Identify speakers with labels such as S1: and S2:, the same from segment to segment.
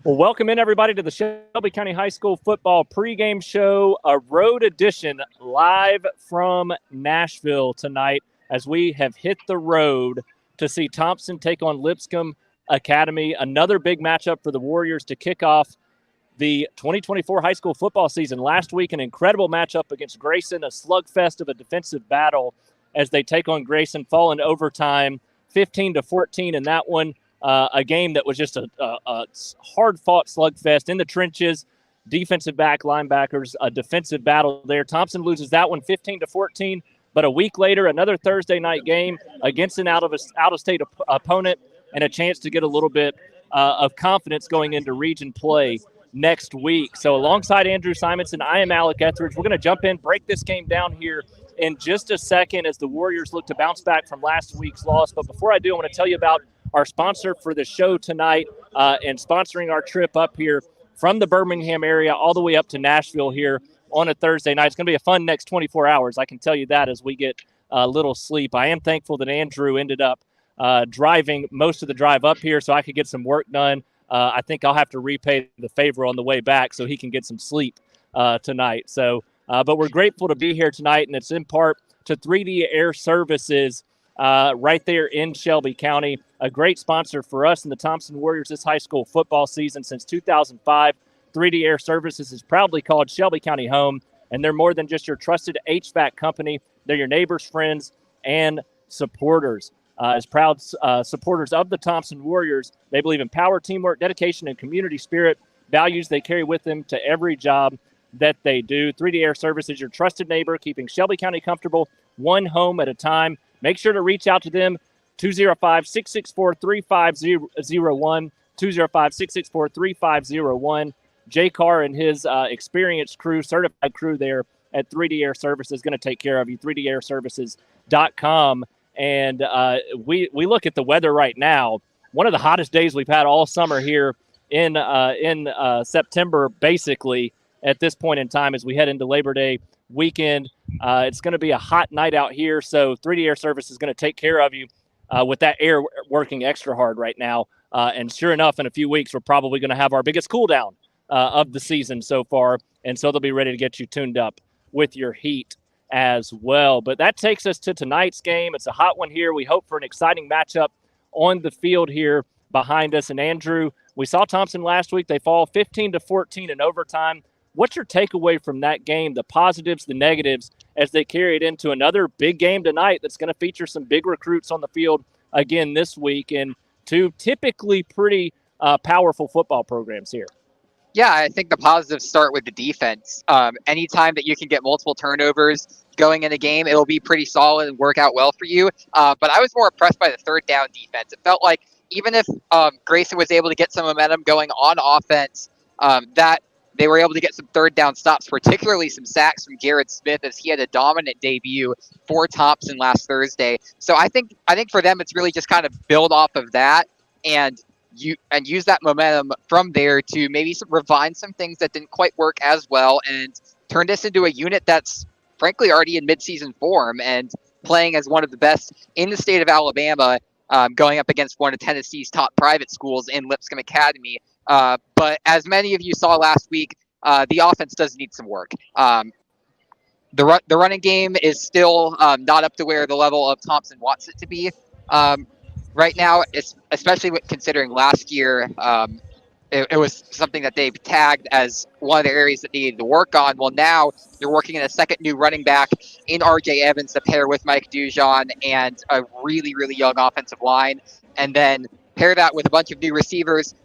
S1: Well, welcome in, everybody, to the Shelby County High School football pregame show, a road edition live from Nashville tonight as we have hit the road to see Thompson take on Lipscomb Academy. Another big matchup for the Warriors to kick off the 2024 high school football season. Last week, an incredible matchup against Grayson, a slugfest of a defensive battle as they take on Grayson, fall in overtime, 15-14 in that one. A game that was just a hard-fought slugfest in the trenches, defensive back, linebackers, a defensive battle there. Thompson loses that one 15-14, but a week later, another Thursday night game against an out-of-state opponent and a chance to get a little bit of confidence going into region play next week. So alongside Andrew Simonson, I am Alec Etheridge. We're going to jump in, break this game down here in just a second as the Warriors look to bounce back from last week's loss. But before I do, I want to tell you about our sponsor for the show tonight and sponsoring our trip up here from the Birmingham area all the way up to Nashville here on a Thursday night. It's going to be a fun next 24 hours. I can tell you that as we get a little sleep. I am thankful that Andrew ended up driving most of the drive up here so I could get some work done. I think I'll have to repay the favor on the way back so he can get some sleep tonight. So, but we're grateful to be here tonight, and it's in part to 3D Air Services right there in Shelby County, a great sponsor for us and the Thompson Warriors this high school football season. Since 2005, 3D Air Services is proudly called Shelby County home, and they're more than just your trusted HVAC company. They're your neighbors, friends, and supporters. As proud supporters of the Thompson Warriors, they believe in power, teamwork, dedication, and community spirit, values they carry with them to every job that they do. 3D Air Services, your trusted neighbor, keeping Shelby County comfortable, one home at a time. Make sure to reach out to them, 205-664-3501, 205-664-3501. Jay Carr and his experienced crew, certified crew there at 3D Air Services is going to take care of you, 3dairservices.com. And we look at the weather right now, one of the hottest days we've had all summer here in September, basically, at this point in time as we head into Labor Day weekend. It's going to be a hot night out here, so 3D Air Service is going to take care of you with that air working extra hard right now. And sure enough, in a few weeks, we're probably going to have our biggest cool down of the season so far, and so they'll be ready to get you tuned up with your heat as well. But that takes us to tonight's game. It's a hot one here. We hope for an exciting matchup on the field here behind us. And Andrew, we saw Thompson last week. They fall 15-14 in overtime. What's your takeaway from that game, the positives, the negatives, as they carry it into another big game tonight that's going to feature some big recruits on the field again this week and two typically pretty powerful football programs here?
S2: Yeah, I think the positives start with the defense. Anytime that you can get multiple turnovers going in a game, it'll be pretty solid and work out well for you. But I was more impressed by the third down defense. It felt like even if Grayson was able to get some momentum going on offense, that they were able to get some third down stops, particularly some sacks from Jared Smith as he had a dominant debut for Thompson last Thursday. So I think for them, it's really just kind of build off of that and use that momentum from there to maybe refine some things that didn't quite work as well and turn this into a unit that's frankly already in midseason form and playing as one of the best in the state of Alabama, going up against one of Tennessee's top private schools in Lipscomb Academy. But as many of you saw last week, the offense does need some work. The running game is still not up to where the level of Thompson wants it to be right now, especially considering last year. It was something that they've tagged as one of the areas that needed to work on. Well, now they're working in a second new running back in R.J. Evans to pair with Mike Dujon and a really, really young offensive line. And then pair that with a bunch of new receivers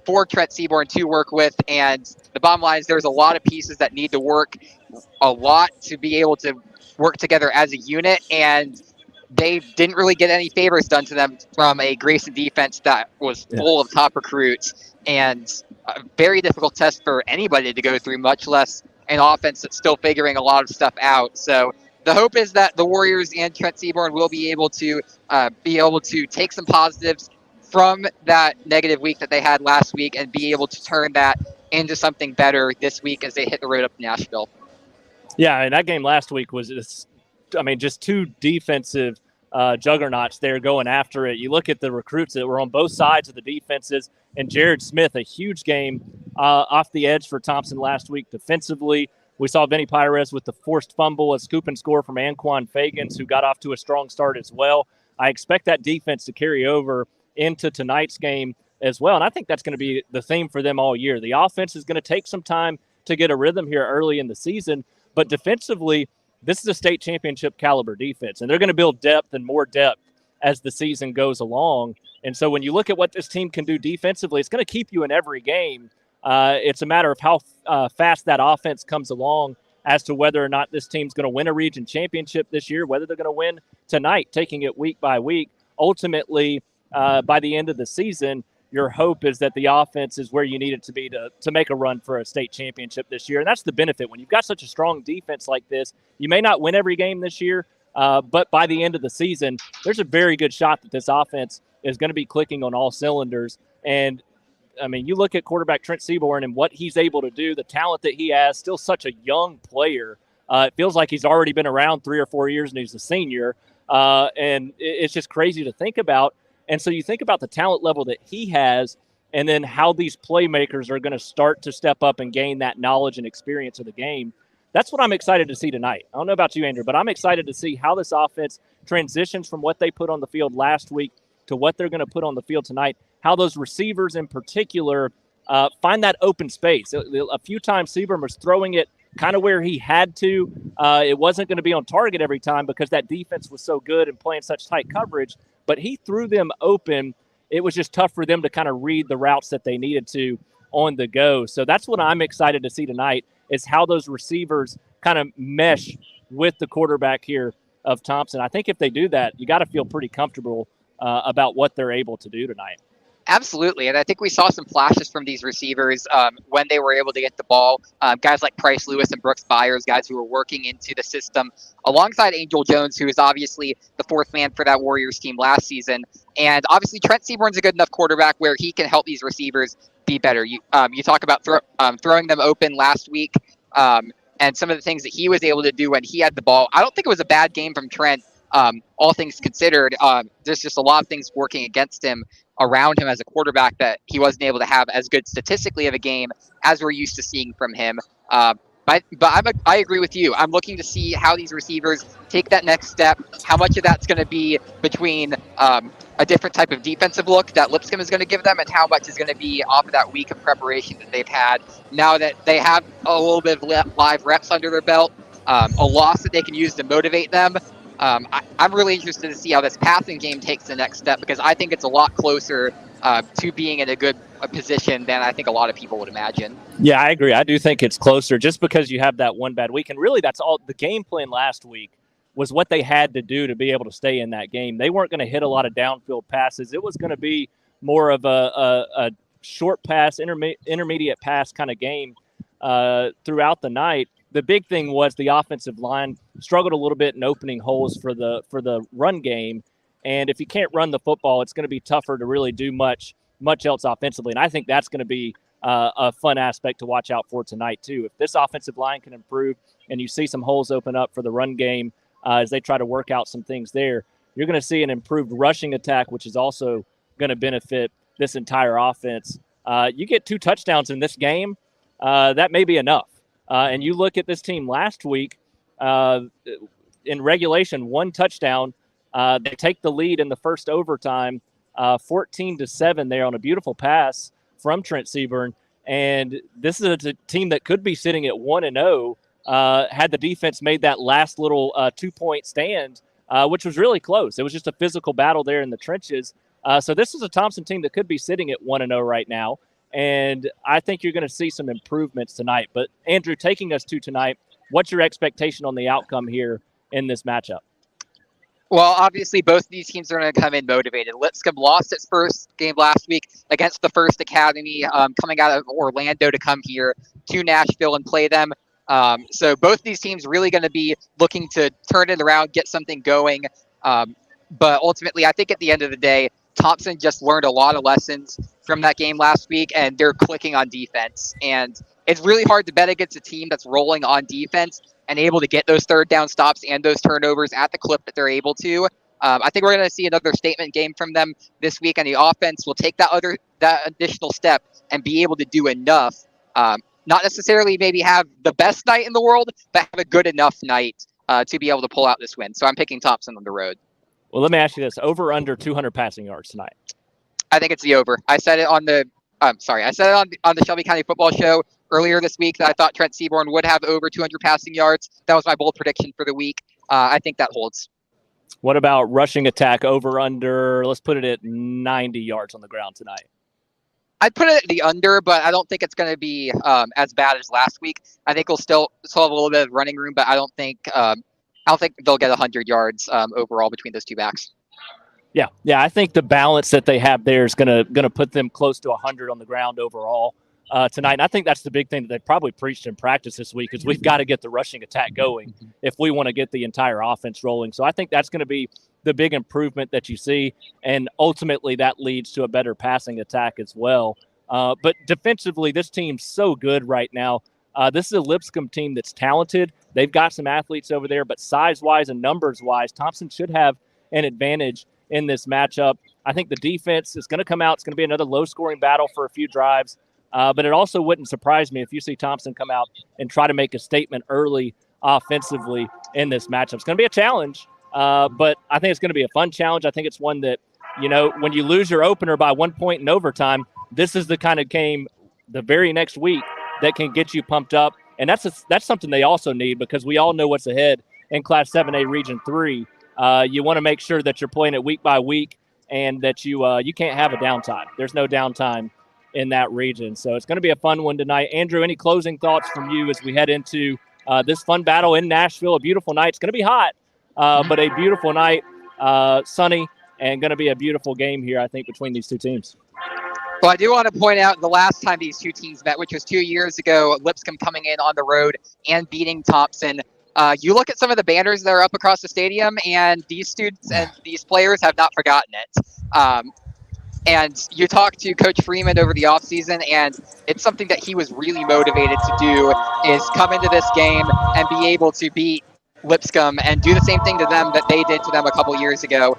S2: for Trent Seaborn to work with. And the bottom line is there's a lot of pieces that need to work a lot to be able to work together as a unit. And they didn't really get any favors done to them from a Grayson defense that was full of top recruits. And a very difficult test for anybody to go through, much less an offense that's still figuring a lot of stuff out. So the hope is that the Warriors and Trent Seaborn will be able to take some positives from that negative week that they had last week and be able to turn that into something better this week as they hit the road up to Nashville.
S1: Yeah, and that game last week was just two defensive juggernauts there going after it. You look at the recruits that were on both sides of the defenses, and Jared Smith, a huge game off the edge for Thompson last week defensively. We saw Vinny Pires with the forced fumble, a scoop and score from Anquan Fagans, who got off to a strong start as well. I expect that defense to carry over into tonight's game as well, and I think that's going to be the theme for them all year. The offense is going to take some time to get a rhythm here early in the season, but defensively, this is a state championship caliber defense, and they're going to build depth and more depth as the season goes along. And so when you look at what this team can do defensively, it's going to keep you in every game. It's a matter of how fast that offense comes along as to whether or not this team's going to win a region championship this year, whether they're going to win tonight, taking it week by week. Ultimately, by the end of the season, your hope is that the offense is where you need it to be to make a run for a state championship this year. And that's the benefit. When you've got such a strong defense like this, you may not win every game this year, but by the end of the season, there's a very good shot that this offense is going to be clicking on all cylinders. And, I mean, you look at quarterback Trent Seaborn and what he's able to do, the talent that he has, still such a young player. It feels like he's already been around 3 or 4 years and he's a senior. And it's just crazy to think about. And so you think about the talent level that he has and then how these playmakers are going to start to step up and gain that knowledge and experience of the game. That's what I'm excited to see tonight. I don't know about you, Andrew, but I'm excited to see how this offense transitions from what they put on the field last week to what they're going to put on the field tonight, how those receivers in particular find that open space. A few times Seaborn was throwing it kind of where he had to. It wasn't going to be on target every time because that defense was so good and playing such tight coverage, but he threw them open. It was just tough for them to kind of read the routes that they needed to on the go. So that's what I'm excited to see tonight is how those receivers kind of mesh with the quarterback here of Thompson. I think if they do that, you got to feel pretty comfortable about what they're able to do tonight.
S2: Absolutely, and I think we saw some flashes from these receivers when they were able to get the ball. Guys like Price Lewis and Brooks Byers, guys who were working into the system, alongside Angel Jones, who is obviously the fourth man for that Warriors team last season. And obviously Trent Seaborn's a good enough quarterback where he can help these receivers be better. You talk about throwing them open last week and some of the things that he was able to do when he had the ball. I don't think it was a bad game from Trent, all things considered. There's just a lot of things working against him around him as a quarterback that he wasn't able to have as good statistically of a game as we're used to seeing from him. But I agree with you. I'm looking to see how these receivers take that next step, how much of that's going to be between a different type of defensive look that Lipscomb is going to give them and how much is going to be off of that week of preparation that they've had. Now that they have a little bit of live reps under their belt, a loss that they can use to motivate them. I'm really interested to see how this passing game takes the next step because I think it's a lot closer to being in a good position than I think a lot of people would imagine.
S1: Yeah, I agree. I do think it's closer just because you have that one bad week. And really, that's all the game plan last week was what they had to do to be able to stay in that game. They weren't going to hit a lot of downfield passes. It was going to be more of a short pass, intermediate pass kind of game throughout the night. The big thing was the offensive line struggled a little bit in opening holes for the run game. And if you can't run the football, it's going to be tougher to really do much else offensively. And I think that's going to be a fun aspect to watch out for tonight, too. If this offensive line can improve and you see some holes open up for the run game as they try to work out some things there, you're going to see an improved rushing attack, which is also going to benefit this entire offense. You get 2 touchdowns in this game, that may be enough. And you look at this team last week in regulation, 1 touchdown. They take the lead in the first overtime, 14-7 there on a beautiful pass from Trent Seaborn. And this is a team that could be sitting at 1-0 had the defense made that last little 2-point stand, which was really close. It was just a physical battle there in the trenches. So this is a Thompson team that could be sitting at 1-0 right now. And I think you're going to see some improvements tonight. But, Andrew, taking us to tonight, what's your expectation on the outcome here in this matchup?
S2: Well, obviously, both of these teams are going to come in motivated. Lipscomb lost its first game last week against the First Academy, coming out of Orlando to come here to Nashville and play them. So both of these teams really going to be looking to turn it around, get something going. But ultimately, I think at the end of the day, Thompson just learned a lot of lessons from that game last week, and they're clicking on defense. And it's really hard to bet against a team that's rolling on defense and able to get those third down stops and those turnovers at the clip that they're able to. I think we're going to see another statement game from them this week, and the offense will take that additional step and be able to do enough. Not necessarily maybe have the best night in the world, but have a good enough night to be able to pull out this win. So I'm picking Thompson on the road.
S1: Well, let me ask you this: over under 200 passing yards tonight?
S2: I think it's the over. I said it on the Shelby County Football Show earlier this week that I thought Trent Seaborn would have over 200 passing yards. That was my bold prediction for the week. I think that holds.
S1: What about rushing attack over under? Let's put it at 90 yards on the ground tonight.
S2: I'd put it at the under, but I don't think it's going to be as bad as last week. I think we'll still have a little bit of running room, but I don't think they'll get 100 yards overall between those two backs.
S1: Yeah. I think the balance that they have there is gonna put them close to 100 on the ground overall tonight. And I think that's the big thing that they probably preached in practice this week is we've got to get the rushing attack going if we want to get the entire offense rolling. So I think that's going to be the big improvement that you see, and ultimately that leads to a better passing attack as well. But defensively, this team's so good right now. This is a Lipscomb team that's talented. They've got some athletes over there, but size-wise and numbers-wise, Thompson should have an advantage in this matchup. I think the defense is going to come out. It's going to be another low-scoring battle for a few drives, but it also wouldn't surprise me if you see Thompson come out and try to make a statement early offensively in this matchup. It's going to be a challenge, but I think it's going to be a fun challenge. I think it's one that, when you lose your opener by 1 point in overtime, this is the kind of game the very next week that can get you pumped up, and that's something they also need because we all know what's ahead in Class 7A Region 3. You want to make sure that you're playing it week by week and that you can't have a downtime. There's no downtime in that region. So it's going to be a fun one tonight. Andrew, any closing thoughts from you as we head into this fun battle in Nashville? A beautiful night. It's going to be hot, but a beautiful night, sunny, and going to be a beautiful game here, I think, between these two teams.
S2: Well, I do want to point out the last time these two teams met, which was 2 years ago, Lipscomb coming in on the road and beating Thompson. You look at some of the banners that are up across the stadium, and these students and these players have not forgotten it. And you talk to Coach Freeman over the offseason, and it's something that he was really motivated to do, is come into this game and be able to beat Lipscomb and do the same thing to them that they did to them a couple years ago.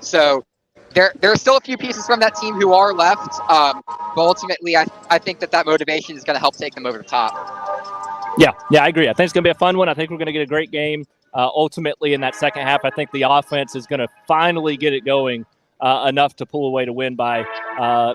S2: So there are still a few pieces from that team who are left, but ultimately I think that motivation is going to help take them over the top.
S1: Yeah, I agree. I think it's going to be a fun one. I think we're going to get a great game. Ultimately, in that second half, I think the offense is going to finally get it going enough to pull away to win by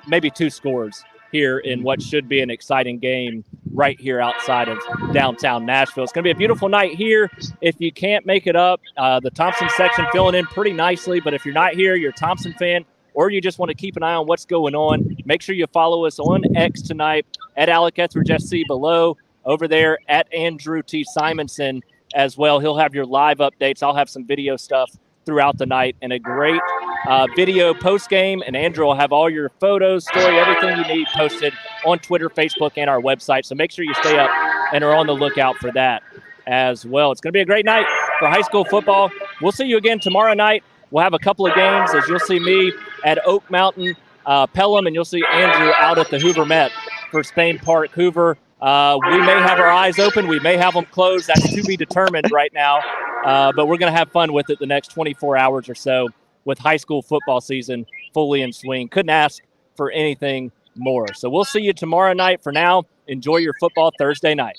S1: maybe 2 scores here in what should be an exciting game right here outside of downtown Nashville. It's going to be a beautiful night here. If you can't make it up, the Thompson section filling in pretty nicely. But if you're not here, you're a Thompson fan, or you just want to keep an eye on what's going on, make sure you follow us on X tonight at Alec Etheridge SC below. Over there at Andrew T. Simonson as well. He'll have your live updates. I'll have some video stuff throughout the night and a great video post-game. And Andrew will have all your photos, story, everything you need posted on Twitter, Facebook, and our website. So make sure you stay up and are on the lookout for that as well. It's going to be a great night for high school football. We'll see you again tomorrow night. We'll have a couple of games, as you'll see me at Oak Mountain, Pelham, and you'll see Andrew out at the Hoover Met for Spain Park Hoover. We may have our eyes open. We may have them closed. That's to be determined right now. But we're going to have fun with it the next 24 hours or so with high school football season fully in swing. Couldn't ask for anything more. So we'll see you tomorrow night. For now, enjoy your football Thursday night.